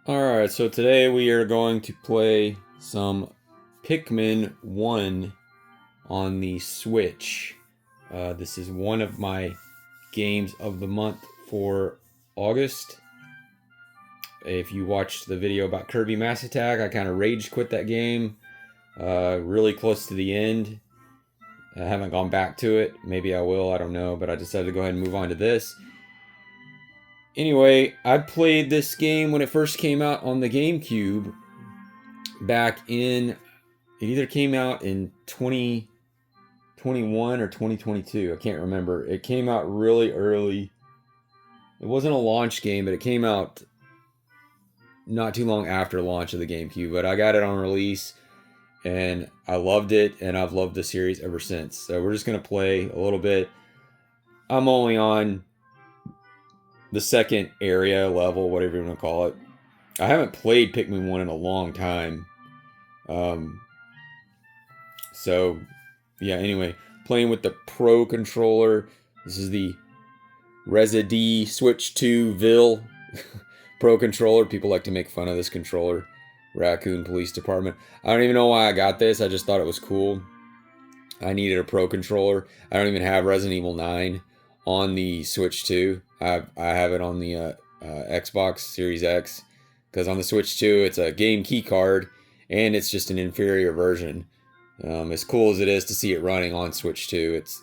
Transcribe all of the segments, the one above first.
Alright, so today we are going to play some Pikmin 1 on the Switch. This is one of my games of the month for August. If you watched the video about Kirby Mass Attack, I kind of rage quit that game really close to the end. I haven't gone back to it. Maybe I will, I don't know, but I decided to go ahead and move on to this. Anyway, I played this game when it first came out on the GameCube back in, it either came out in 2021 or 2022. I can't remember. It came out really early. It wasn't a launch game, but it came out not too long after launch of the GameCube. But I got it on release and I loved it, and I've loved the series ever since. So we're just going to play a little bit. I'm only on the second area, level, whatever you want to call it. I haven't played Pikmin 1 in a long time. So, yeah, anyway, playing with the Pro controller. This is the Resi Switch 2 Vil Pro controller. People like to make fun of this controller. Raccoon Police Department. I don't even know why I got this. I just thought it was cool. I needed a Pro controller. I don't even have Resident Evil 9 on the Switch 2. I have it on the Xbox Series X, because on the Switch 2 it's a game key card and it's just an inferior version. As cool as it is to see it running on Switch 2, it's,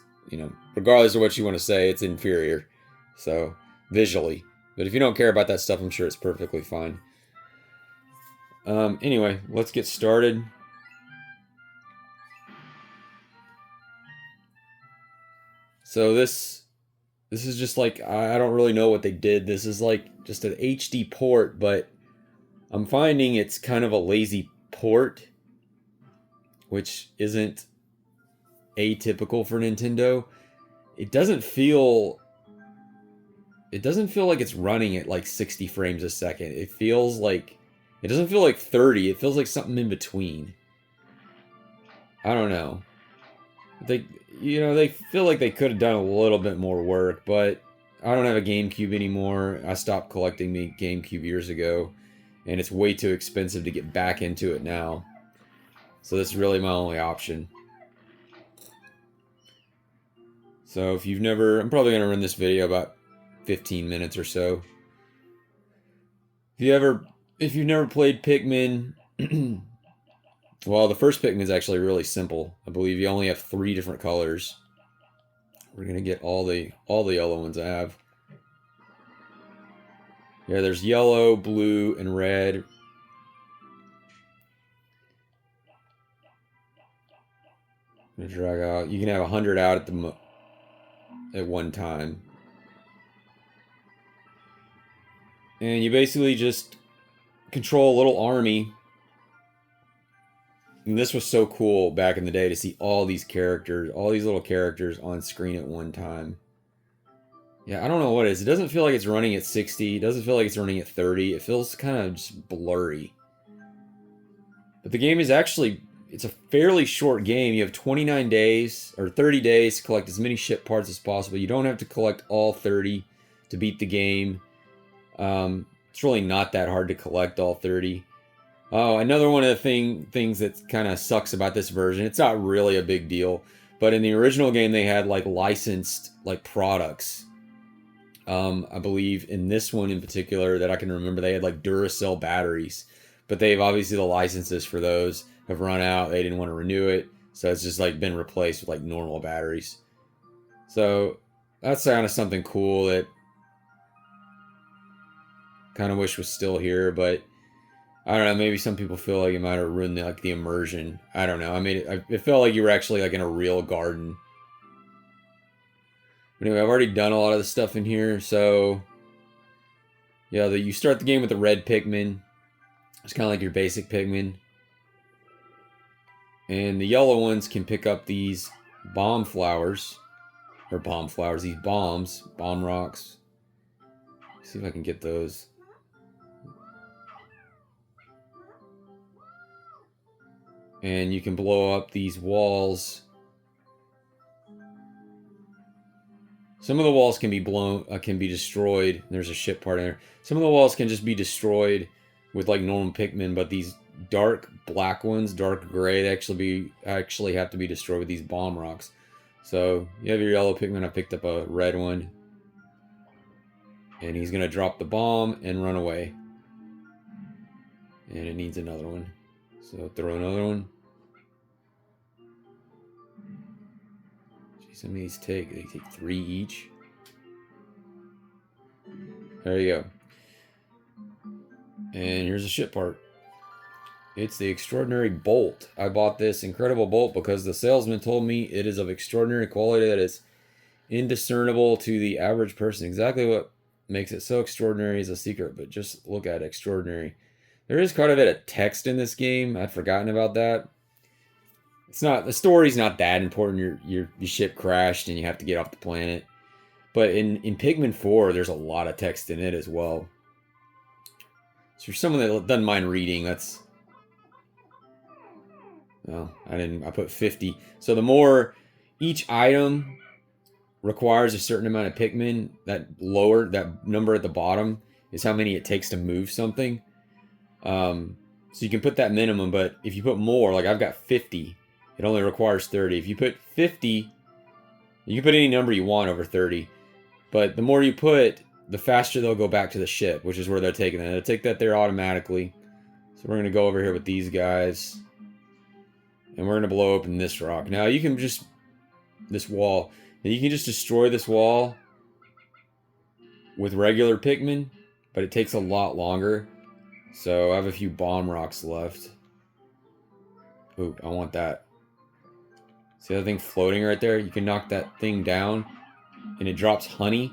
regardless of what you want to say, it's inferior. So, visually. But if you don't care about that stuff, I'm sure it's perfectly fine. Anyway, let's get started. So this is just like, I don't really know what they did. This is like just an HD port, but I'm finding it's kind of a lazy port, which isn't atypical for Nintendo. It doesn't feel like it's running at like 60 frames a second. It doesn't feel like 30. It feels like something in between. I don't know. They feel like they could have done a little bit more work, but I don't have a GameCube anymore. I stopped collecting the GameCube years ago, and it's way too expensive to get back into it now. So this is really my only option. So if you've never, I'm probably going to run this video about 15 minutes or so. If you've never played Pikmin, well, the first Pikmin is actually really simple. I believe you only have 3 different colors. We're gonna get all the yellow ones I have. Yeah, there's yellow, blue, and red. I'm gonna drag out. You can have 100 out at one time, and you basically just control a little army. And this was so cool back in the day to see all these little characters on screen at one time. Yeah, I don't know what it is. It doesn't feel like it's running at 60. It doesn't feel like it's running at 30. It feels kind of just blurry. But the game is it's a fairly short game. You have 29 days or 30 days to collect as many ship parts as possible. You don't have to collect all 30 to beat the game. It's really not that hard to collect all 30. Oh, another one of the things that kind of sucks about this version, it's not really a big deal, but in the original game they had like licensed like products. I believe in this one in particular that I can remember, they had like Duracell batteries, but they've obviously, the licenses for those have run out. They didn't want to renew it, so it's just like been replaced with like normal batteries. So that's kind of something cool that kind of wish was still here, but I don't know, maybe some people feel like it might have ruined the immersion. I don't know. I mean, it felt like you were actually like in a real garden. But anyway, I've already done a lot of the stuff in here, so yeah, you start the game with the red Pikmin. It's kind of like your basic Pikmin. And the yellow ones can pick up these bomb flowers. These bomb rocks. Let's see if I can get those. And you can blow up these walls. Some of the walls can be destroyed. There's a ship part in there. Some of the walls can just be destroyed with like normal Pikmin, but these dark black ones, dark gray, they actually have to be destroyed with these bomb rocks. So you have your yellow Pikmin. I picked up a red one, and he's gonna drop the bomb and run away. And it needs another one, so throw another one. Jeez, how many these take? They take 3 each. There you go. And here's a ship part. It's the extraordinary bolt. I bought this incredible bolt because the salesman told me it is of extraordinary quality that is indiscernible to the average person. Exactly what makes it so extraordinary is a secret, but just look at extraordinary. There is quite a bit of text in this game. I'd forgotten about that. It's not, the story's not that important. Your ship crashed and you have to get off the planet. But in Pikmin 4, there's a lot of text in it as well. So for someone that doesn't mind reading, that's... No, I put 50. So the more each item requires a certain amount of Pikmin, that number at the bottom is how many it takes to move something. So you can put that minimum, but if you put more, like I've got 50, it only requires 30. If you put 50, you can put any number you want over 30. But the more you put, the faster they'll go back to the ship, which is where they're taking it. They'll take that there automatically. So we're going to go over here with these guys. And we're going to blow open this rock. Now you can just... This wall. Now you can just destroy this wall with regular Pikmin, but it takes a lot longer. So I have a few bomb rocks left. Ooh, I want that. See that thing floating right there? You can knock that thing down, and it drops honey.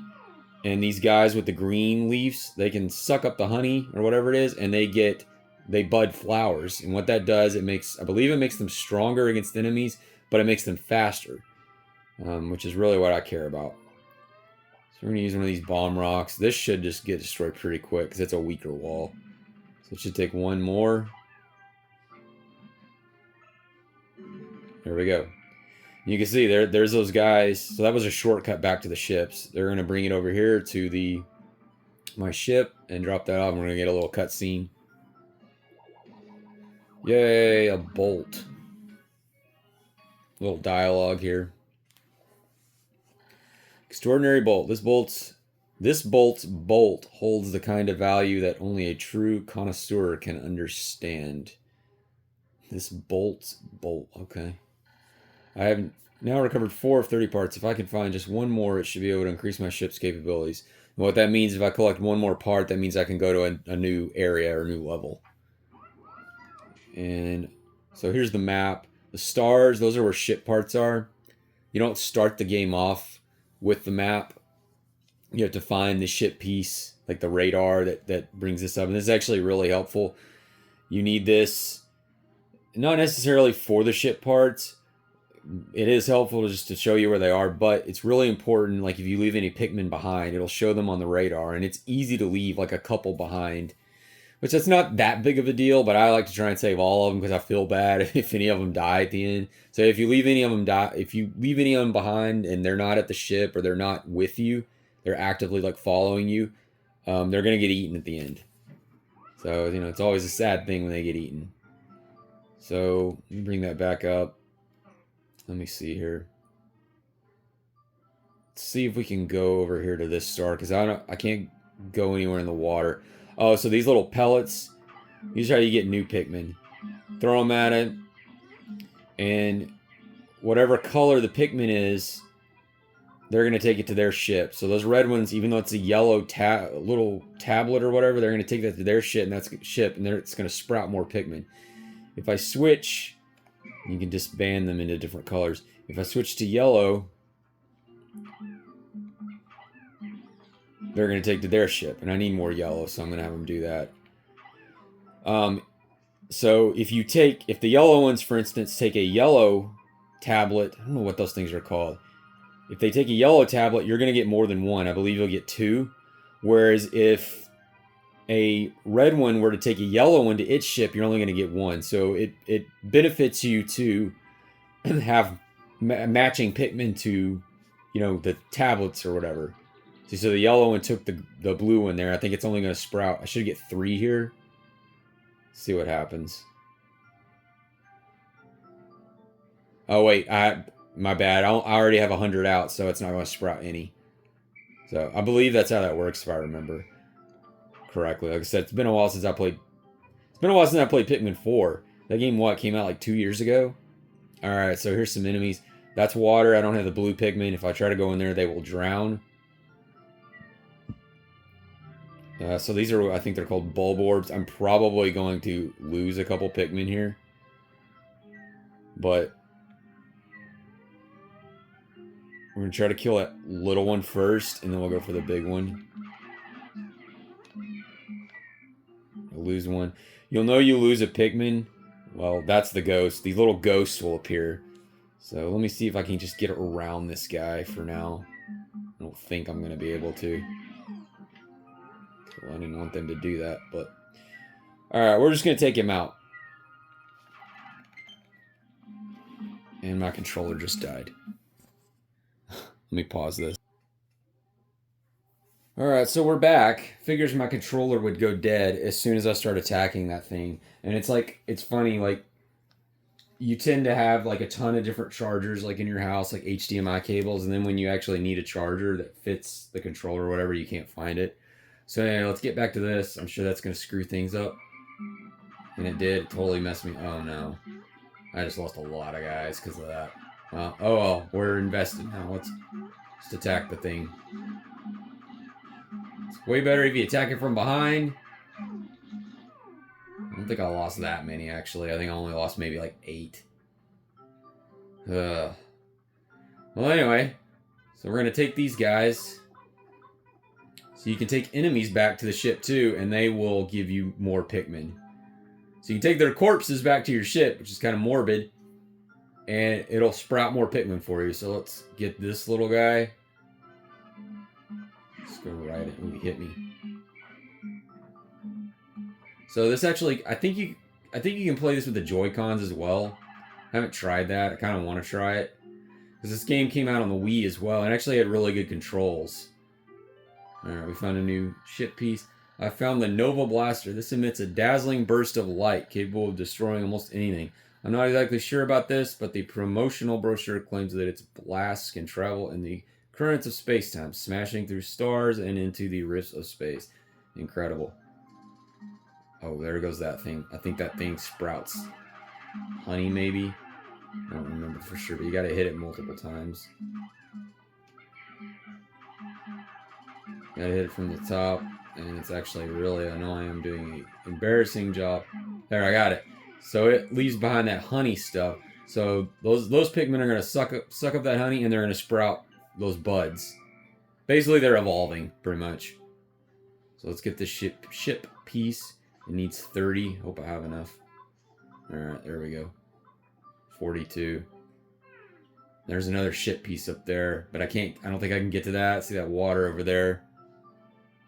And these guys with the green leaves, they can suck up the honey or whatever it is, and they bud flowers. And what that does, I believe it makes them stronger against enemies, but it makes them faster, which is really what I care about. So we're going to use one of these bomb rocks. This should just get destroyed pretty quick because it's a weaker wall. So it should take one more. There we go. You can see there's those guys. So that was a shortcut back to the ships. They're going to bring it over here to my ship and drop that off. We're going to get a little cutscene. Yay, a bolt. A little dialogue here. Extraordinary bolt. This bolt's bolt holds the kind of value that only a true connoisseur can understand. This bolt's bolt. Okay. I have now recovered 4 of 30 parts. If I can find just one more, it should be able to increase my ship's capabilities. And what that means, if I collect one more part, that means I can go to a new area or a new level. And so here's the map. The stars, those are where ship parts are. You don't start the game off with the map. You have to find the ship piece, like the radar that brings this up. And this is actually really helpful. You need this, not necessarily for the ship parts. It is helpful just to show you where they are, but it's really important, like if you leave any Pikmin behind, it'll show them on the radar, and it's easy to leave like a couple behind, which that's not that big of a deal, but I like to try and save all of them because I feel bad if any of them die at the end. So if you leave any of them behind and they're not at the ship or they're not with you, they're actively like following you, they're going to get eaten at the end. So, it's always a sad thing when they get eaten. So let me bring that back up. Let me see here. Let's see if we can go over here to this star, because I can't go anywhere in the water. Oh, so these little pellets, these are how you get new Pikmin. Throw them at it, and whatever color the Pikmin is, they're going to take it to their ship. So those red ones, even though it's a yellow little tablet or whatever, they're going to take that to their ship, and it's going to sprout more Pikmin. If I switch... You can disband them into different colors. If I switch to yellow, they're going to take to their ship. And I need more yellow, so I'm going to have them do that. So if the yellow ones, for instance, take a yellow tablet. I don't know what those things are called. If they take a yellow tablet, you're going to get more than one. I believe you'll get 2. Whereas if a red one were to take a yellow one to its ship, you're only going to get 1. So it benefits you to have matching Pikmin to, the tablets or whatever. See, so the yellow one took the blue one there. I think it's only going to sprout. I should get 3 here. See what happens. Oh wait, my bad. I already have 100 out, so it's not going to sprout any. So I believe that's how that works, if I remember correctly. Like I said, it's been a while since I played. It's been a while since I played Pikmin 4. That game, what, came out like 2 years ago? All right, so here's some enemies. That's water. I don't have the blue Pikmin. If I try to go in there, they will drown. So these are, I think they're called bulb orbs. I'm probably going to lose a couple Pikmin here. But we're going to try to kill that little one first, and then we'll go for the big one. I'll lose one. You'll know you lose a Pikmin. Well, that's the ghost. These little ghosts will appear. So let me see if I can just get around this guy for now. I don't think I'm going to be able to. Well, I didn't want them to do that, but... Alright, we're just going to take him out. And my controller just died. Let me pause this. Alright, so we're back. Figures my controller would go dead as soon as I start attacking that thing. And it's like, it's funny, like, you tend to have like a ton of different chargers like in your house, like HDMI cables, and then when you actually need a charger that fits the controller or whatever, you can't find it. So anyway, let's get back to this. I'm sure that's going to screw things up. And it did. It totally messed me. Oh no. I just lost a lot of guys because of that. Oh well, we're invested now. Let's just attack the thing. It's way better if you attack it from behind. I don't think I lost that many, actually. I think I only lost maybe like 8. Well, anyway. So we're going to take these guys. So you can take enemies back to the ship, too, and they will give you more Pikmin. So you can take their corpses back to your ship, which is kind of morbid, and it'll sprout more Pikmin for you. So let's get this little guy. Let's go right in. Ooh, he hit me. So this actually, I think you can play this with the Joy-Cons as well. I haven't tried that. I kind of want to try it. Because this game came out on the Wii as well, and actually had really good controls. Alright, we found a new ship piece. I found the Nova Blaster. This emits a dazzling burst of light, capable of destroying almost anything. I'm not exactly sure about this, but the promotional brochure claims that its blasts can travel in the currents of space-time, smashing through stars and into the rifts of space. Incredible. Oh, there goes that thing. I think that thing sprouts honey, maybe? I don't remember for sure, but you gotta hit it multiple times. Gotta hit it from the top, and it's actually really annoying. I'm doing an embarrassing job. There, I got it. So it leaves behind that honey stuff. So those Pikmin are gonna suck up that honey, and they're gonna sprout those buds. Basically, they're evolving, pretty much. So let's get this ship piece. It needs 30. Hope I have enough. Alright, there we go. 42. There's another ship piece up there, but I don't think I can get to that. See that water over there?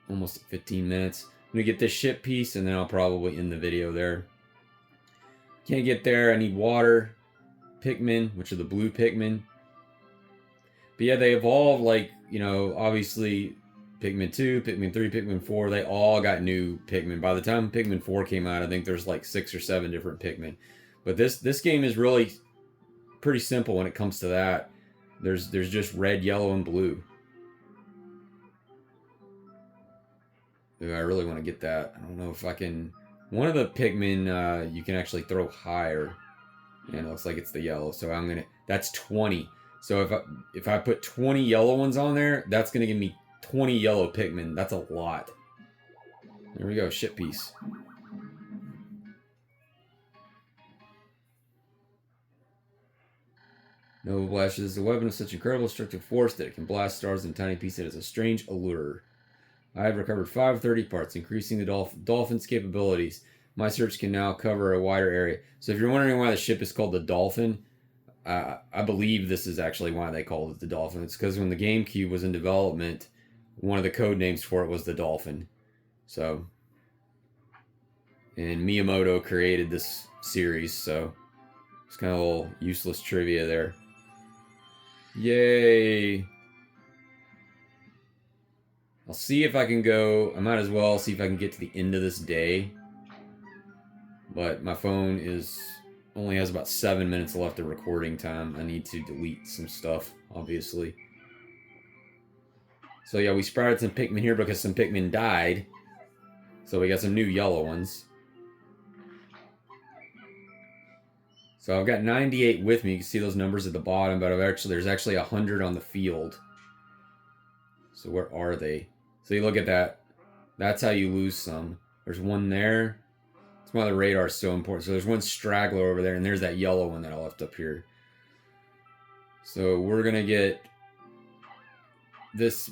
Almost at 15 minutes. I'm gonna get this ship piece, and then I'll probably end the video there. Can't get there. I need water. Pikmin, which are the blue Pikmin. But yeah, they evolve like, you know, obviously Pikmin 2, Pikmin 3, Pikmin 4, they all got new Pikmin. By the time Pikmin 4 came out, I think there's like 6 or 7 different Pikmin. But this game is really pretty simple when it comes to that. There's just red, yellow, and blue. Ooh, I really want to get that. I don't know if I can... One of the Pikmin, you can actually throw higher. And it looks like it's the yellow. So I'm going to... That's 20. So if I put 20 yellow ones on there, that's going to give me 20 yellow Pikmin. That's a lot. There we go, ship piece. Nova Blast is a weapon of such incredible destructive force that it can blast stars in tiny pieces. It has a strange allure. I have recovered 530 parts, increasing the Dolphin's capabilities. My search can now cover a wider area. So if you're wondering why the ship is called the Dolphin, I believe this is actually why they called it the Dolphin. It's because when the GameCube was in development, one of the code names for it was the Dolphin. So, and Miyamoto created this series, so it's kind of a little useless trivia there. Yay! I'll see if I can go... I might as well see if I can get to the end of this day. But my phone only has about 7 minutes left of recording time. I need to delete some stuff, obviously. So yeah, we sprouted some Pikmin here because some Pikmin died. So we got some new yellow ones. So I've got 98 with me. You can see those numbers at the bottom, but there's actually 100 on the field. So where are they? So you look at that. That's how you lose some. There's one there. That's why the radar is so important. So there's one straggler over there, and there's that yellow one that I left up here. So we're going to get this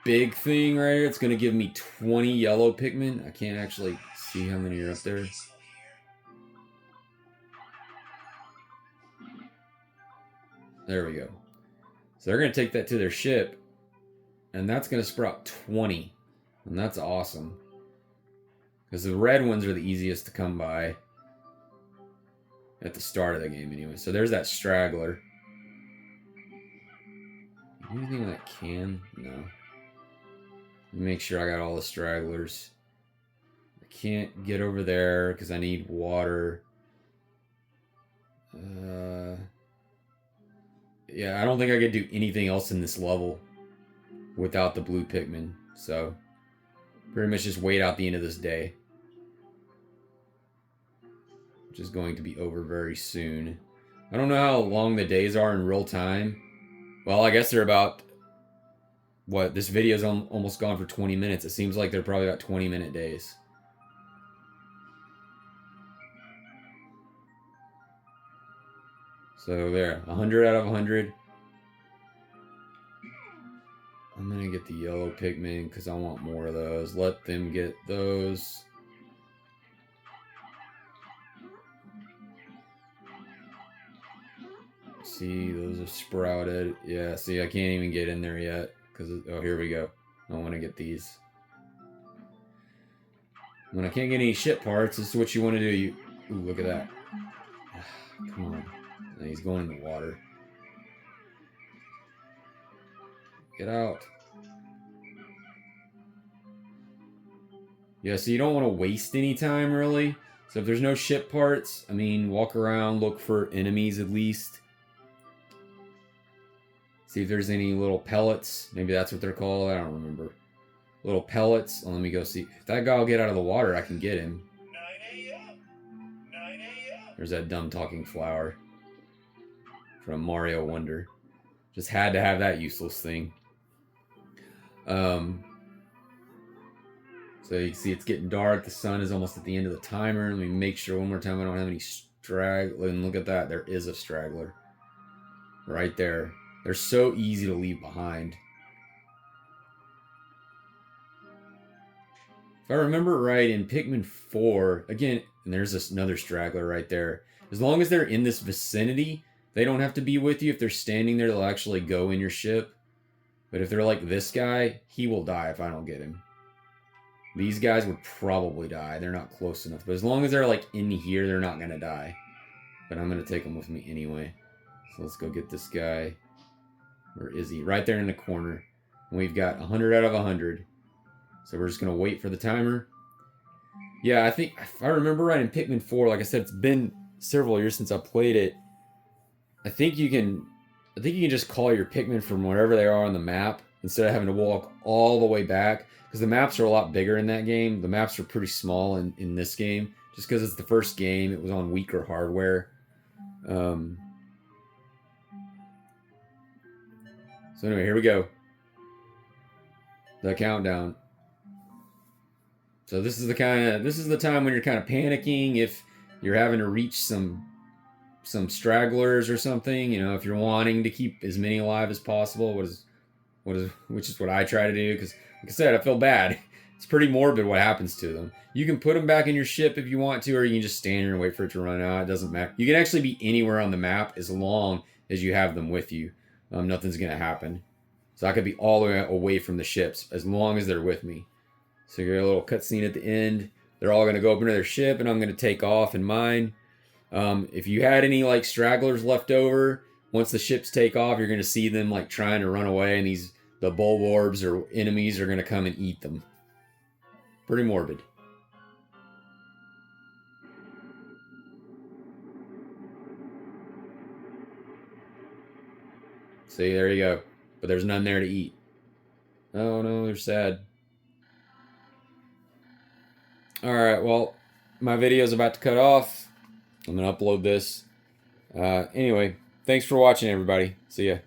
big thing right here. It's going to give me 20 yellow Pikmin. I can't actually see how many are up there. There we go. So they're going to take that to their ship, and that's going to sprout 20. And that's awesome. Because the red ones are the easiest to come by. At the start of the game, anyway. So there's that straggler. Anything that can? No. Make sure I got all the stragglers. I can't get over there because I need water. Yeah, I don't think I could do anything else in this level without the blue Pikmin. So, pretty much just wait out the end of this day. Which is going to be over very soon. I don't know how long the days are in real time. Well, I guess they're about... What? This video's almost gone for 20 minutes. It seems like they're probably about 20-minute days. So there, 100 out of 100. I'm going to get the yellow Pikmin because I want more of those. Let them get those. See, those have sprouted. Yeah, see, I can't even get in there yet. Oh, here we go. I want to get these. When I can't get any ship parts, this is what you want to do. Ooh, look at that. Come on. And he's going in the water. Get out. Yeah, so you don't want to waste any time, really. So if there's no ship parts, I mean, walk around, look for enemies at least. See if there's any little pellets. Maybe that's what they're called. I don't remember. Little pellets. Let me go see. If that guy will get out of the water, I can get him. 9 a.m. 9 a.m. There's that dumb talking flower from Mario Wonder. Just had to have that useless thing. So you can see it's getting dark. The sun is almost at the end of the timer. Let me make sure one more time I don't have any straggler. And look at that. There is a straggler. Right there. They're so easy to leave behind. If I remember right, in Pikmin 4, again, and there's another straggler right there. As long as they're in this vicinity, they don't have to be with you. If they're standing there, they'll actually go in your ship. But if they're like this guy, he will die if I don't get him. These guys would probably die. They're not close enough. But as long as they're like in here, they're not going to die. But I'm going to take them with me anyway. So let's go get this guy. Where is he? Right there in the corner. And we've got 100 out of 100. So we're just going to wait for the timer. Yeah, I think, if I remember right, in Pikmin 4, like I said, it's been several years since I played it. I think you can just call your Pikmin from wherever they are on the map instead of having to walk all the way back. Because the maps are a lot bigger in that game. The maps are pretty small in this game. Just because it's the first game, it was on weaker hardware. So anyway, here we go. The countdown. So this is the time when you're kind of panicking if you're having to reach some stragglers or something. You know, if you're wanting to keep as many alive as possible, which is what I try to do. Because, like I said, I feel bad. It's pretty morbid what happens to them. You can put them back in your ship if you want to, or you can just stand here and wait for it to run out. It doesn't matter. You can actually be anywhere on the map as long as you have them with you. Nothing's gonna happen. So I could be all the way away from the ships as long as they're with me. So you get a little cutscene at the end. They're all going to go up into their ship, and I'm going to take off in mine. If you had any like stragglers left over, once the ships take off, you're going to see them like trying to run away, and the bulborbs or enemies are going to come and eat them. Pretty morbid. See, there you go. But there's none there to eat. Oh no, they're sad. Alright, well, my video's about to cut off. I'm going to upload this. Anyway, thanks for watching, everybody. See ya.